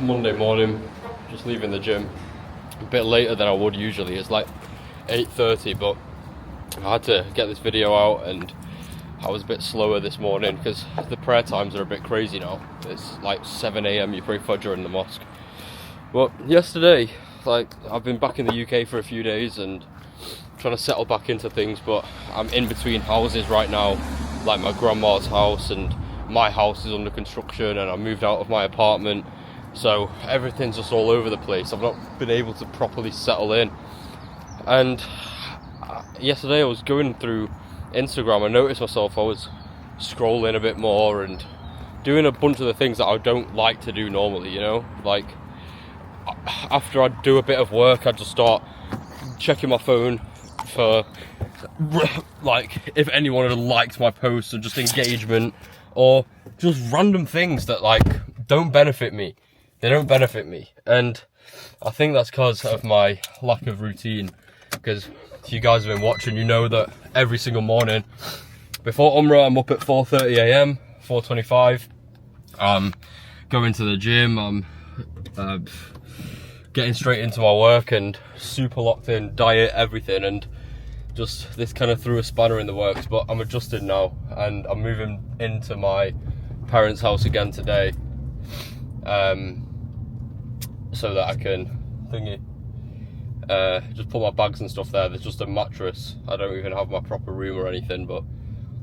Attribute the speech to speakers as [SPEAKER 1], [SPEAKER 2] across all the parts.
[SPEAKER 1] Monday morning, just leaving the gym a bit later than I would usually. It's like 8:30, but I had to get this video out and I was a bit slower this morning because the prayer times are a bit crazy now. It's like 7 a.m. you pray Fajr in the mosque. But yesterday, I've been back in the UK for a few days and trying to settle back into things, but I'm in between houses right now, like my grandma's house and my house is under construction, and I moved out of my apartment, so everything's just all over the place. I've not been able to properly settle in. And yesterday I was going through Instagram, I noticed myself, I was scrolling a bit more and doing a bunch of the things that I don't like to do normally, you know, like after I do a bit of work, I just start checking my phone for like if anyone had liked my posts, or just engagement, or just random things that don't benefit me. They don't benefit me, and I think that's because of my lack of routine. Because if you guys have been watching, you know that every single morning before Umrah, I'm up at 4:30 a.m, 4:25. I'm going to the gym, I'm getting straight into my work and super locked in, diet, everything, and just this kind of threw a spanner in the works. But I'm adjusted now and I'm moving into my parents' house again today, so that I can just put my bags and stuff there. There's just a mattress. I don't even have my proper room or anything, but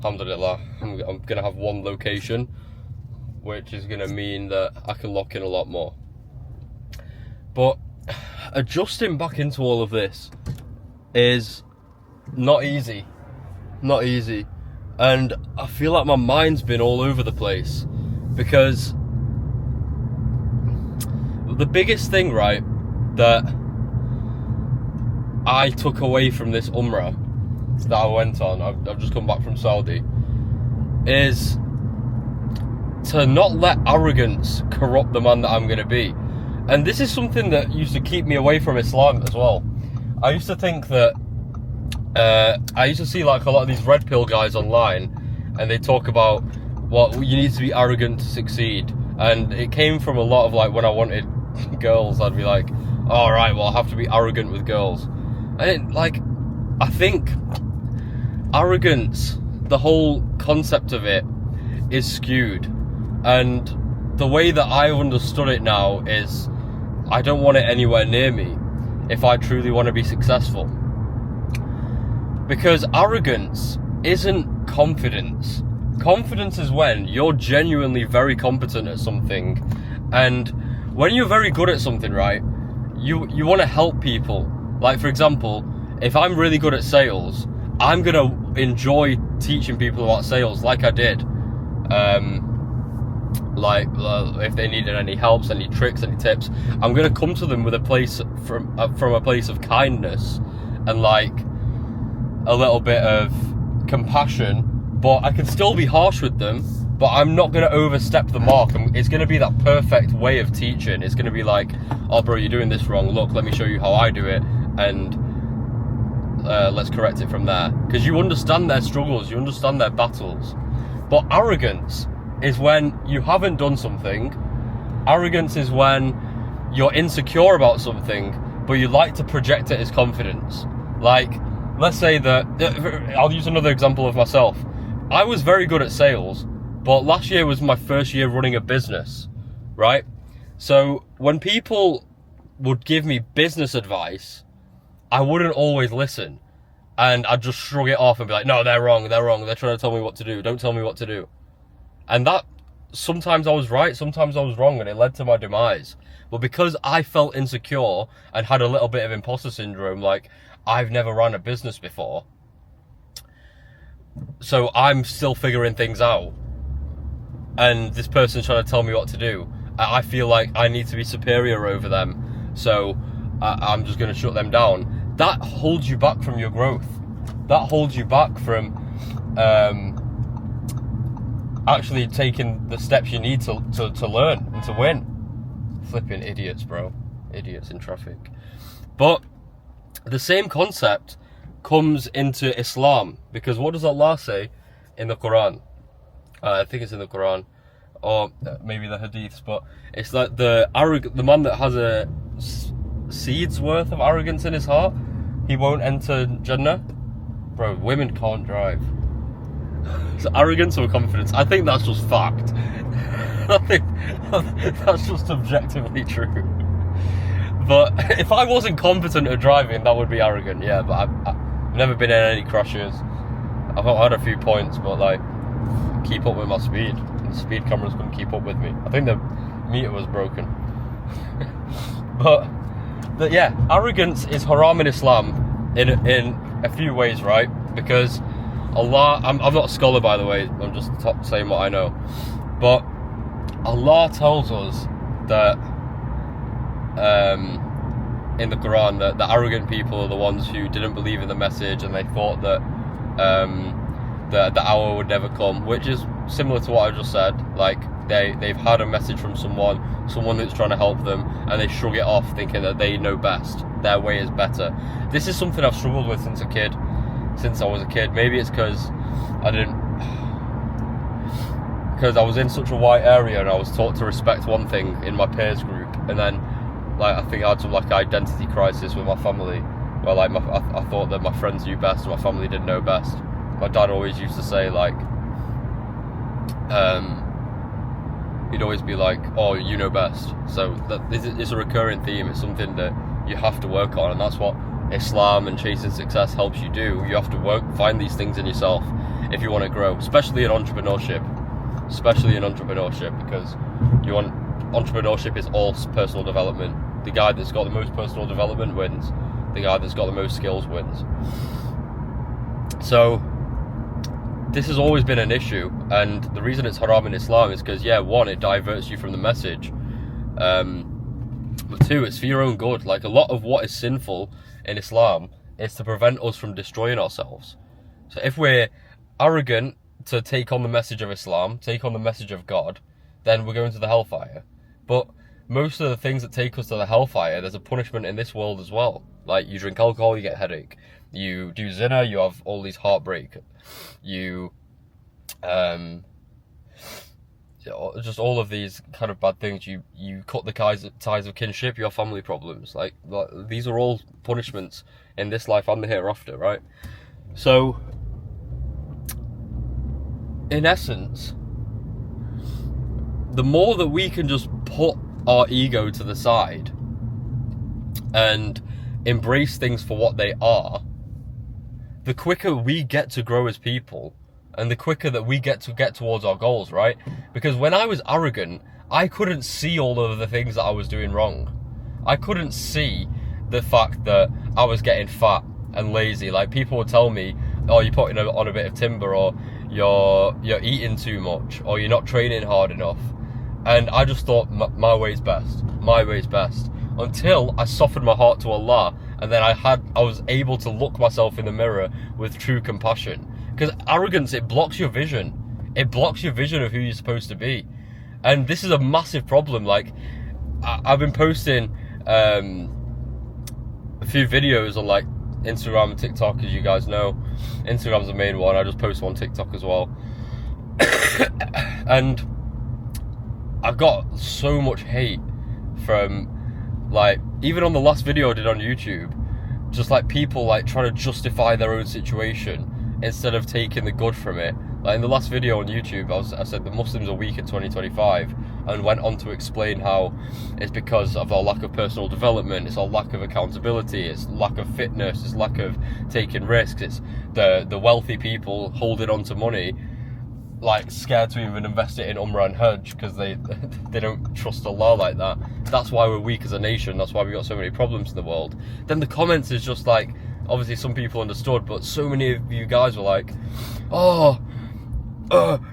[SPEAKER 1] alhamdulillah, I'm gonna have one location, which is gonna mean that I can lock in a lot more. But adjusting back into all of this is not easy, and I feel like my mind's been all over the place, because the biggest thing, right, that I took away from this Umrah that I went on, I've just come back from Saudi, is to not let arrogance corrupt the man that I'm going to be. And this is something that used to keep me away from Islam as well. I used to think that, I used to see like a lot of these red pill guys online, and they talk about, well, you need to be arrogant to succeed. And it came from a lot of when I wanted girls, I'd be like, all right, well, I have to be arrogant with girls. And I think arrogance, the whole concept of it, is skewed. And the way that I've understood it now is, I don't want it anywhere near me if I truly want to be successful. Because arrogance isn't confidence. Confidence is when you're genuinely very competent at something, and when you're very good at something, right, you want to help people. Like, for example, if I'm really good at sales, I'm gonna enjoy teaching people about sales, like I did. If they needed any helps, any tricks, any tips, I'm gonna come to them with a place from a place of kindness and a little bit of compassion. But I can still be harsh with them, but I'm not gonna overstep the mark. It's gonna be that perfect way of teaching. It's gonna be like, oh bro, you're doing this wrong, look, let me show you how I do it, and let's correct it from there. Because you understand their struggles, you understand their battles. But arrogance is when you haven't done something. Arrogance is when you're insecure about something, but you like to project it as confidence. Let's say that, I'll use another example of myself. I was very good at sales, but last year was my first year running a business, right? So when people would give me business advice, I wouldn't always listen, and I'd just shrug it off and be like, no, they're wrong, they're trying to tell me what to do, don't tell me what to do. And that, sometimes I was right, sometimes I was wrong, and it led to my demise. But because I felt insecure and had a little bit of imposter syndrome, I've never run a business before, so I'm still figuring things out, and this person's trying to tell me what to do, I feel like I need to be superior over them, so I'm just going to shut them down. That holds you back from your growth. That holds you back from actually taking the steps you need to learn and to win. Flipping idiots, bro. Idiots in traffic. But the same concept comes into Islam, because what does Allah say in the Quran? I think it's in the Quran. or maybe the hadiths, but it's like the man that has a seed's worth of arrogance in his heart, he won't enter Jannah. Bro, women can't drive. It's arrogance or confidence? I think that's just fact. I think that's just objectively true. But if I wasn't competent at driving, that would be arrogant, yeah. But I've never been in any crashes. I've had a few points, but like, keep up with my speed. The speed cameras couldn't keep up with me. I think the meter was broken. But yeah, arrogance is haram in Islam in a few ways, right? Because Allah, I'm not a scholar, by the way, I'm just saying what I know, but Allah tells us that in the Quran that the arrogant people are the ones who didn't believe in the message, and they thought that the hour would never come, which is similar to what I just said. Like, they've had a message from someone that's trying to help them, and they shrug it off thinking that they know best, their way is better. This is something I've struggled with since I was a kid. Maybe it's because I was in such a white area and I was taught to respect one thing in my peers group, and then like I think I had some like identity crisis with my family, where like I thought that my friends knew best and my family didn't know best. My dad always used to say like, he'd always be like, oh, you know best. So this is a recurring theme. It's something that you have to work on, and that's what Islam and chasing success helps you do. You have to find these things in yourself if you want to grow, especially in entrepreneurship, because entrepreneurship is all personal development. The guy that's got the most personal development wins. The guy that's got the most skills wins. So this has always been an issue, and the reason it's haram in Islam is because, yeah, one, it diverts you from the message, but two, it's for your own good. Like, a lot of what is sinful in Islam is to prevent us from destroying ourselves. So if we're arrogant to take on the message of Islam, take on the message of God, then we're going to the hellfire. But most of the things that take us to the hellfire, there's a punishment in this world as well. Like, you drink alcohol, you get a headache. You do zina, you have all these heartbreak. You just all of these kind of bad things. You cut the ties of kinship, you have family problems. Like these are all punishments in this life and the hereafter, right? So in essence, the more that we can just put our ego to the side and embrace things for what they are, the quicker we get to grow as people, and the quicker that we get towards our goals, right? Because when I was arrogant, I couldn't see all of the things that I was doing wrong. I couldn't see the fact that I was getting fat and lazy. Like, people would tell me, oh, you're putting on a bit of timber, or you're eating too much, or you're not training hard enough. And I just thought my way's best. My way's best. Until I softened my heart to Allah, and then I was able to look myself in the mirror with true compassion. Because arrogance, it blocks your vision. It blocks your vision of who you're supposed to be. And this is a massive problem. Like, I've been posting a few videos on like Instagram and TikTok, as you guys know. Instagram's the main one. I just post on TikTok as well. And I got so much hate from, like, even on the last video I did on YouTube, just like people like trying to justify their own situation instead of taking the good from it. Like, in the last video on YouTube, I said the Muslims are weak in 2025, and went on to explain how it's because of our lack of personal development, it's our lack of accountability, it's lack of fitness, it's lack of taking risks, it's the wealthy people holding on to money, like scared to even invest it in Umrah and Hajj because they don't trust Allah like that. That's why we're weak as a nation. That's why we got so many problems in the world. Then the comments is just like, obviously some people understood, but so many of you guys were like, oh,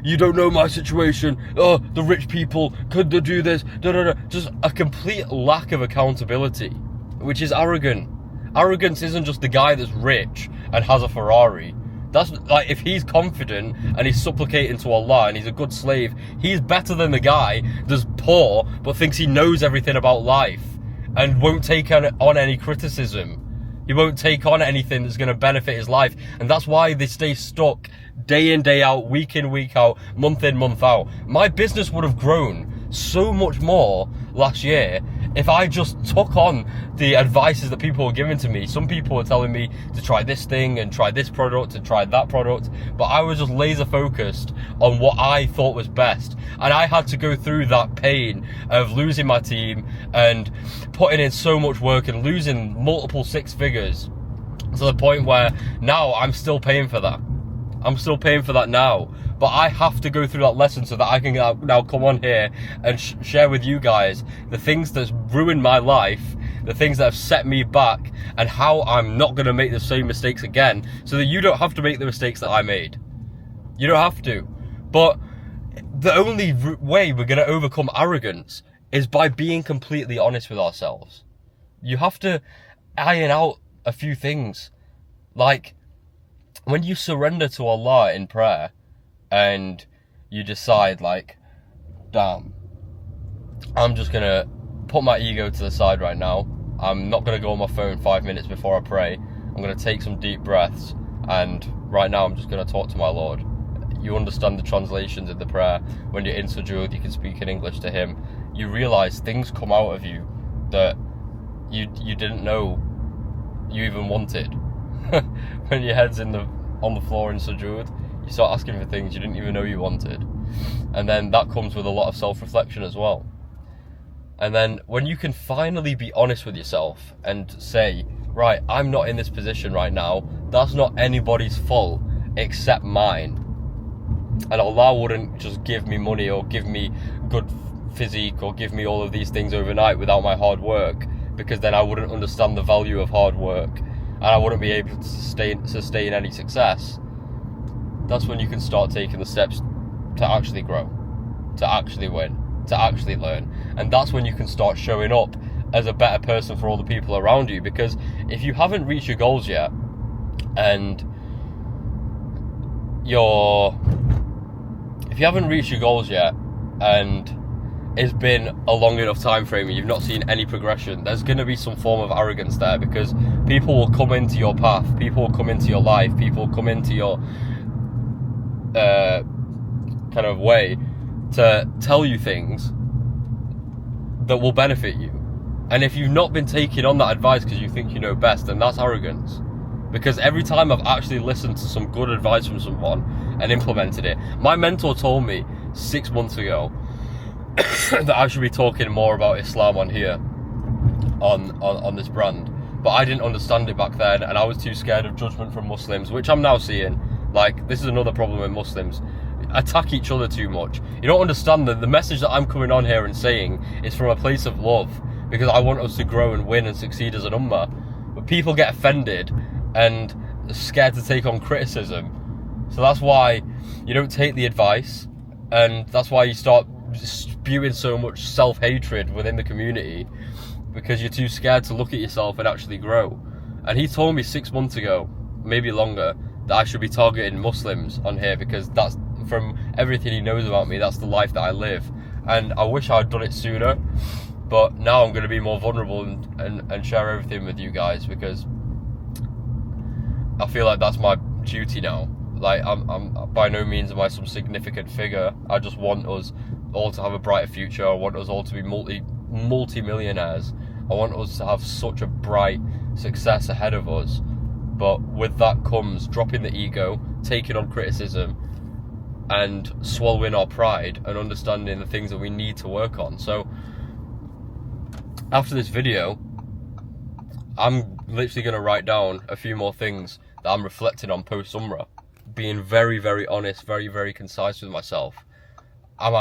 [SPEAKER 1] you don't know my situation. Oh, the rich people, could they do this? Just a complete lack of accountability, which is arrogant. Arrogance isn't just the guy that's rich and has a Ferrari. That's like, if he's confident and he's supplicating to Allah and he's a good slave, he's better than the guy that's poor but thinks he knows everything about life and won't take on any criticism. He won't take on anything that's going to benefit his life. And that's why they stay stuck day in, day out, week in, week out, month in, month out. My business would have grown so much more last year if I just took on the advices that people were giving to me. Some people were telling me to try this thing and try this product and try that product, but I was just laser focused on what I thought was best. And I had to go through that pain of losing my team and putting in so much work and losing multiple six figures to the point where now I'm still paying for that. I'm still paying for that now. But I have to go through that lesson so that I can now come on here and share with you guys the things that's ruined my life, the things that have set me back, and how I'm not going to make the same mistakes again, so that you don't have to make the mistakes that I made. You don't have to. But the only way we're going to overcome arrogance is by being completely honest with ourselves. You have to iron out a few things. Like, when you surrender to Allah in prayer, and you decide, like, damn, I'm just gonna put my ego to the side right now. I'm not gonna go on my phone 5 minutes before I pray. I'm gonna take some deep breaths, and right now I'm just gonna talk to my Lord. You understand the translations of the prayer. When you're in sujood, you can speak in English to Him. You realize things come out of you that you didn't know you even wanted. When your head's on the floor in sujood, you start asking for things you didn't even know you wanted. And then that comes with a lot of self-reflection as well. And then when you can finally be honest with yourself and say, right, I'm not in this position right now. That's not anybody's fault except mine. And Allah wouldn't just give me money or give me good physique or give me all of these things overnight without my hard work, because then I wouldn't understand the value of hard work and I wouldn't be able to sustain any success. That's when you can start taking the steps to actually grow, to actually win, to actually learn. And that's when you can start showing up as a better person for all the people around you. Because if you haven't reached your goals yet, and it's been a long enough time frame and you've not seen any progression, there's going to be some form of arrogance there, because people will come into your path, people will come into your life, people will come into your kind of way to tell you things that will benefit you. And if you've not been taking on that advice because you think you know best, then that's arrogance. Because every time I've actually listened to some good advice from someone and implemented it, my mentor told me 6 months ago that I should be talking more about Islam on here, on this brand. But I didn't understand it back then, and I was too scared of judgment from Muslims, which I'm now seeing. Like, this is another problem with Muslims. Attack each other too much. You don't understand that the message that I'm coming on here and saying is from a place of love, because I want us to grow and win and succeed as an ummah. But people get offended and are scared to take on criticism. So that's why you don't take the advice, and that's why you start spewing so much self-hatred within the community, because you're too scared to look at yourself and actually grow. And he told me 6 months ago, maybe longer, that I should be targeting Muslims on here, because that's, from everything he knows about me, that's the life that I live. And I wish I'd done it sooner, but now I'm going to be more vulnerable and share everything with you guys, because I feel like that's my duty now. Like, I'm by no means am I some significant figure. I just want us all to have a brighter future. I want us all to be multi-millionaires. I want us to have such a bright success ahead of us. But with that comes dropping the ego, taking on criticism, and swallowing our pride and understanding the things that we need to work on. So after this video, I'm literally going to write down a few more things that I'm reflecting on post-Umrah, being very, very honest, very, very concise with myself. Am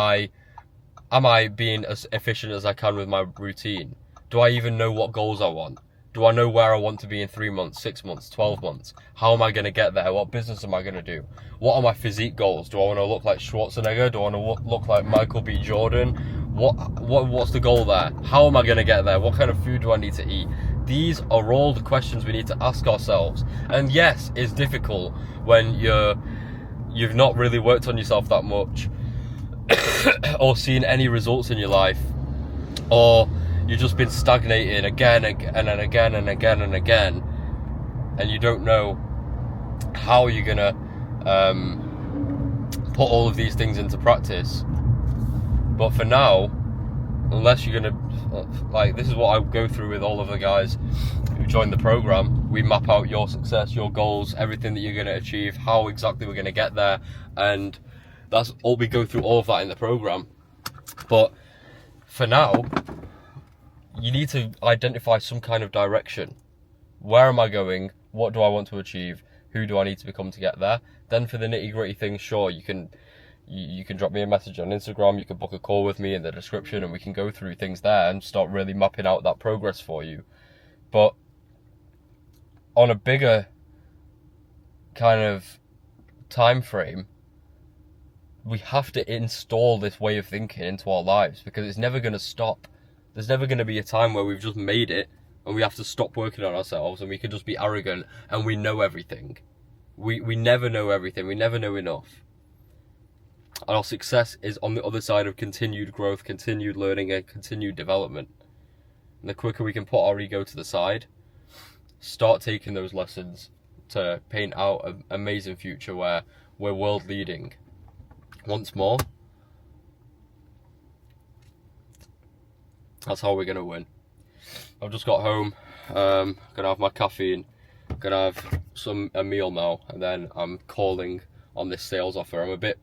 [SPEAKER 1] I being as efficient as I can with my routine? Do I even know what goals I want? Do I know where I want to be in 3 months, 6 months, 12 months? How am I going to get there? What business am I going to do? What are my physique goals? Do I want to look like Schwarzenegger? Do I want to look like Michael B. Jordan? What's the goal there? How am I going to get there? What kind of food do I need to eat? These are all the questions we need to ask ourselves. And yes, it's difficult when you've not really worked on yourself that much or seen any results in your life, or you've just been stagnating again and again and again and again. and you don't know how you're gonna put all of these things into practice. But for now, unless you're gonna, like, this is what I go through with all of the guys who join the program. We map out your success, your goals, everything that you're gonna achieve, how exactly we're gonna get there, and that's all. We go through all of that in the program. But for now, you need to identify some kind of direction. Where am I going? What do I want to achieve? Who do I need to become to get there? Then for the nitty-gritty things, sure, you can drop me a message on Instagram, you can book a call with me in the description, and we can go through things there and start really mapping out that progress for you. But on a bigger kind of time frame, we have to install this way of thinking into our lives, because it's never going to stop. There's never going to be a time where we've just made it and we have to stop working on ourselves and we can just be arrogant and we know everything. We never know everything. We never know enough. And our success is on the other side of continued growth, continued learning, and continued development. And the quicker we can put our ego to the side, start taking those lessons to paint out an amazing future where we're world leading once more, that's how we're going to win. I've just got home, gonna have my caffeine, gonna have a meal now, and then I'm calling on this sales offer. I'm a bit,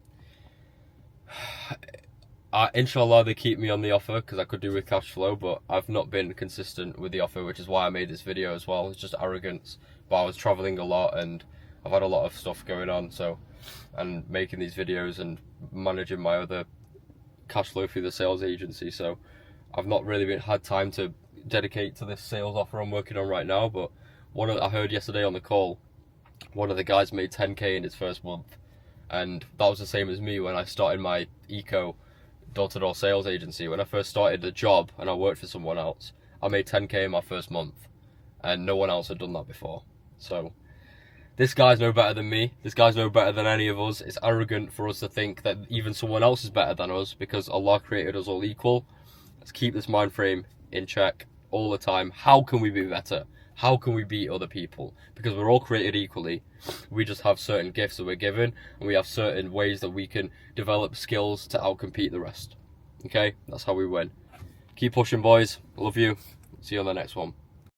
[SPEAKER 1] inshallah they keep me on the offer, because I could do with cash flow, but I've not been consistent with the offer, which is why I made this video as well. It's just arrogance, but I was traveling a lot and I've had a lot of stuff going on, so, and making these videos and managing my other cash flow through the sales agency, so I've not really had time to dedicate to this sales offer I'm working on right now. But I heard yesterday on the call, one of the guys made 10k in his first month, and that was the same as me when I started my eco door-to-door sales agency. When I first started the job and I worked for someone else, I made 10k in my first month, and no one else had done that before. So this guy's no better than me. This guy's no better than any of us. It's arrogant for us to think that even someone else is better than us, because Allah created us all equal. Let's keep this mind frame in check all the time. How can we be better? How can we beat other people? Because we're all created equally. We just have certain gifts that we're given, and we have certain ways that we can develop skills to outcompete the rest. Okay? That's how we win. Keep pushing, boys. Love you. See you on the next one.